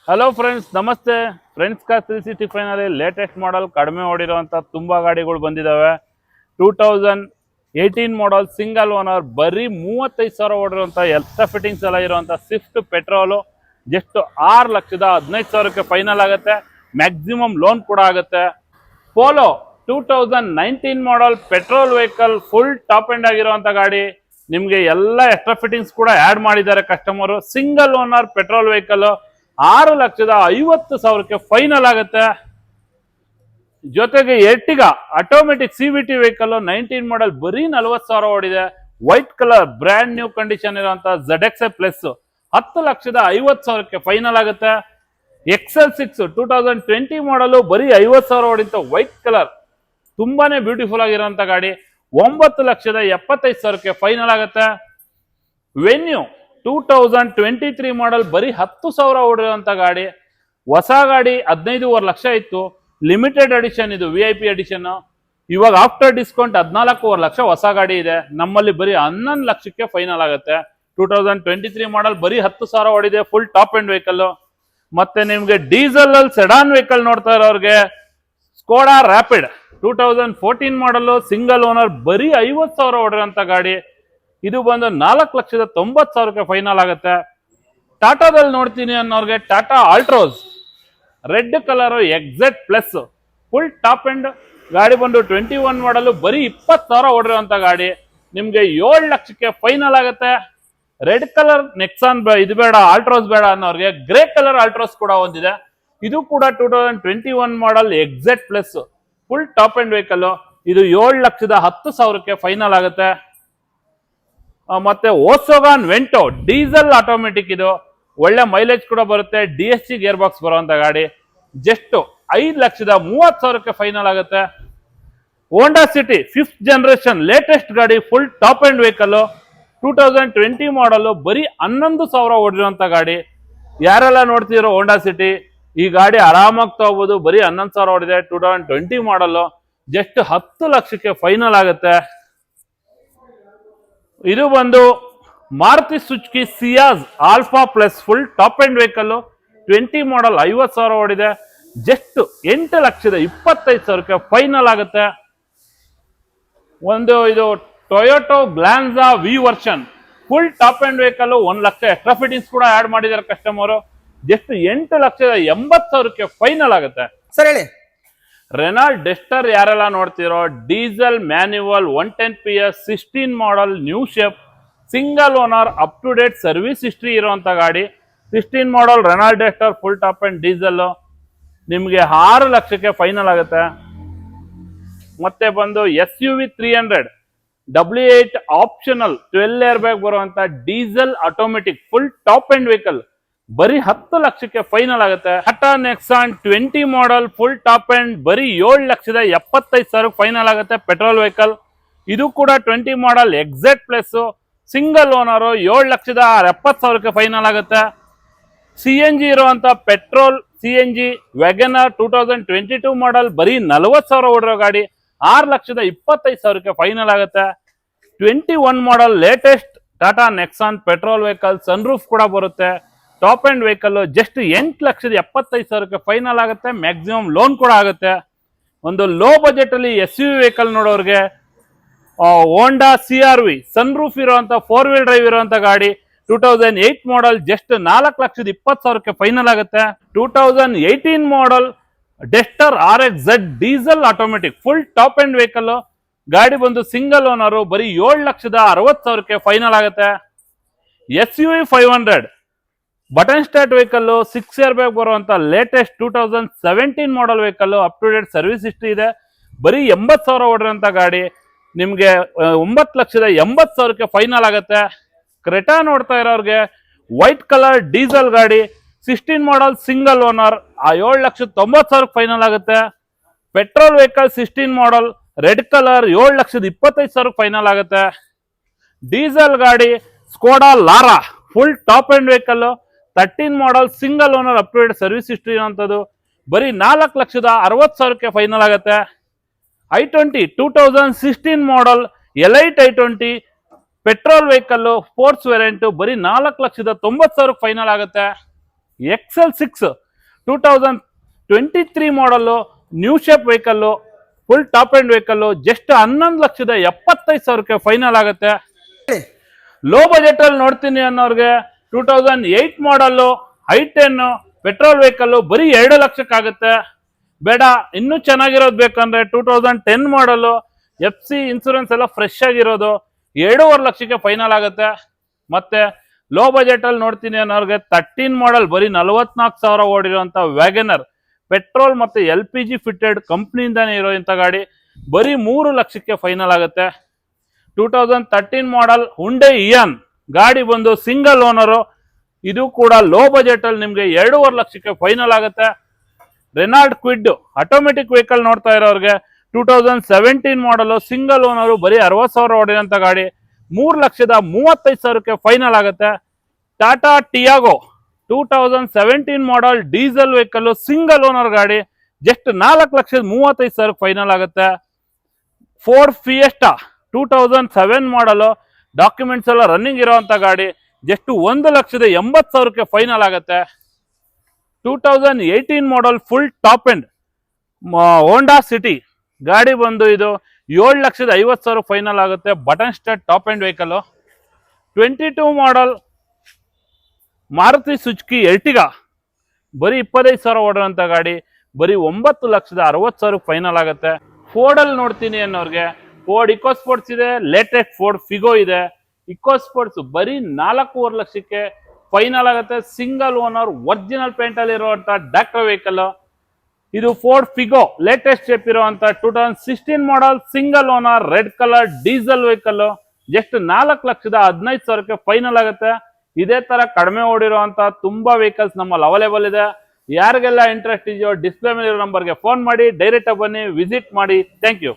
Hello friends, ನಮಸ್ತೆ friends. Car 365 ನಲ್ಲಿ latest model ಕಡಿಮೆ ಓಡಿರುವಂಥ ತುಂಬ ಗಾಡಿಗಳು ಬಂದಿದ್ದಾವೆ. 2018 ಮಾಡಲ್ ಸಿಂಗಲ್ ಓನರ್ ಬರೀ 35,000 ಓಡಿರುವಂಥ ಎಲ್ಲ ಫಿಟ್ಟಿಂಗ್ಸ್ ಎಲ್ಲ ಇರುವಂಥ ಸ್ವಿಫ್ಟ್ ಪೆಟ್ರೋಲು ಜಸ್ಟ್ 6,15,000ಕ್ಕೆ ಫೈನಲ್ ಆಗುತ್ತೆ. ಮ್ಯಾಕ್ಸಿಮಮ್ ಲೋನ್ ಕೂಡ ಆಗುತ್ತೆ. Polo 2019 model petrol vehicle full top end ಆಗಿರುವಂಥ ಗಾಡಿ. ನಿಮಗೆ ಎಲ್ಲ ಎಕ್ಸ್ಟ್ರಾ ಫಿಟ್ಟಿಂಗ್ಸ್ ಕೂಡ ಆ್ಯಡ್ ಮಾಡಿದ್ದಾರೆ customer. Single owner petrol vehicle 6,50,000ಕ್ಕೆ ಫೈನಲ್ ಆಗುತ್ತೆ. ಜೊತೆಗೆ Ertiga automatic CVT vehicle 19 model ಬರೀ 40,000 ಓಡಿದೆ. White colour brand new condition ಇರುವಂತಹ ZXA ಪ್ಲಸ್ 10,50,000ಕ್ಕೆ ಫೈನಲ್ ಆಗುತ್ತೆ. XL6 2020 ಮಾಡಲು ಬರೀ 50,000 ಓಡಿತ್ತು. ವೈಟ್ ಕಲರ್ ತುಂಬಾನೇ ಬ್ಯೂಟಿಫುಲ್ ಆಗಿರುವಂತ ಗಾಡಿ 9,75,000ಕ್ಕೆ ಫೈನಲ್ ಆಗುತ್ತೆ. ವೆನ್ಯೂ 2023 ಮಾಡಲ್ ಬರೀ 10,000 ಓಡಿರುವಂತ ಗಾಡಿ. ಹೊಸ ಗಾಡಿ 15.5 ಲಕ್ಷ ಇತ್ತು. ಲಿಮಿಟೆಡ್ ಎಡಿಷನ್ ಇದು, VIP ಎಡಿಷನ್. ಇವಾಗ ಆಫ್ಟರ್ ಡಿಸ್ಕೌಂಟ್ 14.5 ಲಕ್ಷ ಹೊಸ ಗಾಡಿ ಇದೆ. ನಮ್ಮಲ್ಲಿ ಬರೀ 11 ಲಕ್ಷಕ್ಕೆ ಫೈನಲ್ ಆಗುತ್ತೆ. 2023 ಮಾಡಲ್ ಬರೀ 10,000 ಓಡಿದೆ. Full top end vehicle. ಮತ್ತೆ ನಿಮ್ಗೆ ಡೀಸೆಲ್ ಅಲ್ಲಿ ಸೆಡಾನ್ ವೆಹಿಕಲ್ ನೋಡ್ತಾ ಇರೋರಿಗೆ ಸ್ಕೋಡಾ ರ್ಯಾಪಿಡ್ 2014 ಮಾಡಲ್ ಸಿಂಗಲ್ ಓನರ್ ಬರೀ 50,000 ಓಡಿರೋಂಥ ಗಾಡಿ. ಇದು ಬಂದು 4,90,000ಕ್ಕೆ ಫೈನಲ್ ಆಗುತ್ತೆ. ಟಾಟಾದಲ್ಲಿ ನೋಡ್ತೀನಿ ಅನ್ನೋರ್ಗೆ Tata Altroz red colour XZ plus full top end ಗಾಡಿ ಬಂದು 21 ಮಾಡಲು ಬರೀ 20,000 ಓಡಿರುವಂತ ಗಾಡಿ. ನಿಮ್ಗೆ 7 ಲಕ್ಷಕ್ಕೆ ಫೈನಲ್ ಆಗುತ್ತೆ. ರೆಡ್ ಕಲರ್ ನೆಕ್ಸಾನ್ ಇದು ಬೇಡ, ಆಲ್ಟ್ರೋಸ್ ಬೇಡ ಅನ್ನೋರ್ಗೆ ಗ್ರೇ ಕಲರ್ ಆಲ್ಟ್ರೋಸ್ ಕೂಡ ಒಂದಿದೆ. ಇದು ಕೂಡ 2021 ಮಾಡಲ್ XZ plus full top end vehicle. ಇದು 7,10,000ಕ್ಕೆ ಫೈನಲ್ ಆಗುತ್ತೆ. ಮತ್ತೆ ಓಸೋಗಾನ್ ವೆಂಟೋ ಡೀಸೆಲ್ ಆಟೋಮೆಟಿಕ್, ಇದು ಒಳ್ಳೆ ಮೈಲೇಜ್ ಕೂಡ ಬರುತ್ತೆ. DSG ಗೇರ್ ಬಾಕ್ಸ್ ಬರುವಂತ ಗಾಡಿ ಜಸ್ಟ್ 5,30,000ಕ್ಕೆ ಫೈನಲ್ ಆಗುತ್ತೆ. Honda City 5th generation latest ಗಾಡಿ ಫುಲ್ ಟಾಪ್ ಎಂಡ್ ವೆಹಿಕಲ್ 2020 ಮಾಡಲ್ ಬರೀ 11,000 ಓಡಿರುವಂತ ಗಾಡಿ. ಯಾರೆಲ್ಲ ನೋಡ್ತಿರೋ ಹೋಂಡಾ ಸಿಟಿ ಈ ಗಾಡಿ ಆರಾಮಾಗಿ ತಗೋಬಹುದು. ಬರೀ 11,000 ಓಡಿದೆ. 2020 ಮಾಡಲ್ ಜಸ್ಟ್ 10 ಲಕ್ಷಕ್ಕೆ ಫೈನಲ್ ಆಗುತ್ತೆ. ಇದು ಬಂದು Maruti Suzuki Ciaz Alpha plus full top end vehicle 20 model 50,000 ಓಡಿದೆ. ಜಸ್ಟ್ 8,25,000ಕ್ಕೆ ಫೈನಲ್ ಆಗುತ್ತೆ. ಒಂದು ಇದು Toyota Glanza V version full top end vehicle 1 lakh extra fittings ಕೂಡ ಆಡ್ ಮಾಡಿದ್ದಾರೆ ಕಸ್ಟಮರು. ಜಸ್ಟ್ 8,80,000ಕ್ಕೆ ಫೈನಲ್ ಆಗುತ್ತೆ. ಸರ್ ಹೇಳಿ. ರೆನಾಲ್ಡ್ ಡೆಸ್ಟರ್ ಯಾರೆಲ್ಲ ನೋಡ್ತಿರೋ diesel manual 110 PS 16 model new shape single owner up to date service history ಇರುವಂತ ಗಾಡಿ. 16 model Renault Duster full top and diesel ನಿಮಗೆ 6 ಲಕ್ಷಕ್ಕೆ ಫೈನಲ್ ಆಗುತ್ತೆ. ಮತ್ತೆ ಬಂದು SUV 300 W8 optional 12 airbag ಬರುವಂತ diesel automatic full top end vehicle ಬರೀ 10 ಲಕ್ಷಕ್ಕೆ ಫೈನಲ್ ಆಗುತ್ತೆ. Tata Nexon 20 model full top end ಬರೀ 7,75,000 ಫೈನಲ್ ಆಗುತ್ತೆ. ಪೆಟ್ರೋಲ್ ವೆಹಿಕಲ್ ಇದು ಕೂಡ 20 model XZ plus single owner 7,70,000ಕ್ಕೆ ಫೈನಲ್ ಆಗುತ್ತೆ. CNG ಇರುವಂತ ಪೆಟ್ರೋಲ್ CNG ವ್ಯಾಗನರ್ 2022 ಮಾಡಲ್ ಬರೀ 40,000 ಓಡಿರೋ ಗಾಡಿ 6,25,000ಕ್ಕೆ ಫೈನಲ್ ಆಗುತ್ತೆ. 21 model latest Tata Nexon petrol vehicle sunroof ಕೂಡ ಬರುತ್ತೆ. Top end vehicle just 8,75,000ಕ್ಕೆ final ಆಗುತ್ತೆ. ಮ್ಯಾಕ್ಸಿಮಮ್ ಲೋನ್ ಕೂಡ ಆಗುತ್ತೆ. ಒಂದು ಲೋ ಬಜೆಟ್ ಅಲ್ಲಿ SUV ವೆಹಿಕಲ್ ನೋಡೋರಿಗೆ ಹೋಂಡಾ CRV ಸನ್ರೂಫ್ ಇರುವಂತ 4 ವೀಲ್ ಡ್ರೈವ್ ಇರುವಂತ ಗಾಡಿ 2008 ಮಾಡಲ್ ಜಸ್ಟ್ 4,20,000ಕ್ಕೆ ಫೈನಲ್ ಆಗುತ್ತೆ. 2018 model Duster RXZ diesel automatic full top end vehicle ಗಾಡಿ ಬಂದು ಸಿಂಗಲ್ ಓನರ್ ಬರೀ 7,60,000ಕ್ಕೆ ಫೈನಲ್ ಆಗುತ್ತೆ. SUV 500 button start vehicle 6 airbag ಬರುವಂತ latest 2017 model vehicle up to date service history ಇದೆ. ಬರೀ 80,000 ಓಡಿರೋಂಥ ಗಾಡಿ ನಿಮ್ಗೆ 9,80,000ಕ್ಕೆ ಫೈನಲ್ ಆಗುತ್ತೆ. ಕ್ರೆಟಾ ನೋಡ್ತಾ ಇರೋರಿಗೆ ವೈಟ್ ಕಲರ್ ಡೀಸೆಲ್ ಗಾಡಿ 16 ಮಾಡಲ್ ಸಿಂಗಲ್ ಓನರ್ 7,90,000ಕ್ಕೆ ಫೈನಲ್ ಆಗುತ್ತೆ. Petrol vehicle 16 model red colour 7,25,000ಕ್ಕೆ ಫೈನಲ್ ಆಗುತ್ತೆ. ಡೀಸೆಲ್ ಗಾಡಿ Skoda Laura full top end vehicle 13 model single owner up to date service history ಇರುವಂಥದ್ದು ಬರೀ 4,60,000ಕ್ಕೆ ಫೈನಲ್ ಆಗುತ್ತೆ. i20 2016 model elite i20 petrol vehicle sports variant ಬರೀ 4,90,000 final ಆಗುತ್ತೆ. XL6 2023 model, new shape vehicle, full top end vehicle, just 11,75,000 final ಆಗುತ್ತೆ. Low budget ಅಲ್ಲಿ ನೋಡ್ತೀನಿ ಅನ್ನೋರ್ಗೆ 2008 ಮಾಡಲ್ಲು, i10 petrol vehicle ಬರೀ 2 ಲಕ್ಷಕ್ಕಾಗುತ್ತೆ. ಬೇಡ ಇನ್ನೂ ಚೆನ್ನಾಗಿರೋದು ಬೇಕಂದ್ರೆ 2010 ಮಾಡಲ್ಲು, FC ಇನ್ಸೂರೆನ್ಸ್ ಎಲ್ಲ ಫ್ರೆಶ್ ಆಗಿರೋದು 2.5 ಲಕ್ಷಕ್ಕೆ ಫೈನಲ್ ಆಗುತ್ತೆ. ಮತ್ತೆ ಲೋ ಬಜೆಟ್ ಅಲ್ಲಿ ನೋಡ್ತೀನಿ ಅನ್ನೋರ್ಗೆ 13 ಮಾಡಲ್ ಬರೀ 44,000 ಓಡಿರುವಂತ ವ್ಯಾಗನರ್, ಪೆಟ್ರೋಲ್ ಮತ್ತೆ LPG ಫಿಟೆಡ್ ಕಂಪ್ನಿಯಿಂದಾನೇ ಇರೋಂಥ ಗಾಡಿ ಬರೀ 3 ಲಕ್ಷಕ್ಕೆ ಫೈನಲ್ ಆಗುತ್ತೆ. 2013 ಮಾಡಲ್ ಹುಂಡೈ ಇಯಾನ್ ಗಾಡಿ ಬಂದು ಸಿಂಗಲ್ ಓನರು, ಇದು ಕೂಡ ಲೋ ಬಜೆಟ್ ಅಲ್ಲಿ ನಿಮ್ಗೆ 2.5 ಲಕ್ಷಕ್ಕೆ ಫೈನಲ್ ಆಗುತ್ತೆ. ರೆನಾಲ್ಡ್ ಕ್ವಿಡ್ ಆಟೋಮೆಟಿಕ್ ವೆಹಿಕಲ್ ನೋಡ್ತಾ ಇರೋರಿಗೆ 2017 ಮಾಡಲು ಸಿಂಗಲ್ ಓನರು ಬರೀ 60,000 ಓಡಿರೋಂಥ ಗಾಡಿ 3,35,000 ಫೈನಲ್ ಆಗುತ್ತೆ. ಟಾಟಾ ಟಿಯಾಗೋ 2017 ಮಾಡಲ್ ಡೀಸೆಲ್ ವೆಹಿಕಲ್ ಸಿಂಗಲ್ ಓನರ್ ಗಾಡಿ ಜಸ್ಟ್ 4,35,000 ಫೈನಲ್ ಆಗುತ್ತೆ. ಫೋರ್ಡ್ ಫಿಯೆಸ್ಟಾ 2007 ಮಾಡಲು ಡಾಕ್ಯುಮೆಂಟ್ಸ್ ಎಲ್ಲ ರನ್ನಿಂಗ್ ಇರೋಂಥ ಗಾಡಿ ಜಸ್ಟ್ 1,80,000 ಫೈನಲ್ ಆಗುತ್ತೆ. 2018 model full top end Honda City ಗಾಡಿ ಬಂದು ಇದು 7,50,000 ಫೈನಲ್ ಆಗುತ್ತೆ. Button start top end vehicle. 22 model Maruti Suzuki Ertiga ಬರೀ 25,000 ಓಡುವಂಥ ಗಾಡಿ ಬರೀ 9,60,000 ಫೈನಲ್ ಆಗುತ್ತೆ. ಫೋರ್ಡ್ ಅಲ್ಲಿ ನೋಡ್ತೀನಿ ಅನ್ನೋರ್ಗೆ ಫೋರ್ಡ್ ಇಕೋ ಸ್ಪೋರ್ಟ್ಸ್ ಇದೆ, ಲೇಟೆಸ್ಟ್ ಫೋರ್ಡ್ ಫಿಗೋ ಇದೆ. ಇಕೋ ಸ್ಪೋರ್ಟ್ಸ್ ಬರೀ 4.5 ಲಕ್ಷಕ್ಕೆ ಫೈನಲ್ ಆಗುತ್ತೆ. ಸಿಂಗಲ್ ಓನರ್ ಒರಿಜಿನಲ್ ಪೇಂಟ್ ಅಲ್ಲಿ ಇರುವಂತ ಡಾಕ್ಟರ್ ವೆಹಿಕಲ್. ಇದು ಫೋರ್ಡ್ ಫಿಗೋ ಲೇಟೆಸ್ಟ್ ಶೇಪ್ ಇರುವಂತ 2016 ಮಾಡಲ್ single owner red colour diesel vehicle just 4,15,000 final ಆಗುತ್ತೆ. ಇದೇ ತರ ಕಡಿಮೆ ಓಡಿರುವಂತ ತುಂಬಾ ವೆಹಿಕಲ್ಸ್ ನಮ್ಮಲ್ಲಿ ಅವೈಲೇಬಲ್ ಇದೆ. ಯಾರಿಗೆಲ್ಲ ಇಂಟ್ರೆಸ್ಟ್ ಇದೆಯೋ ಡಿಸ್ಪ್ಲೇ ಮೇಲೆ ಇರೋ ನಂಬರ್ಗೆ ಫೋನ್ ಮಾಡಿ, ಡೈರೆಕ್ಟ್ ಬನ್ನಿ, ವಿಸಿಟ್ ಮಾಡಿ. Thank you.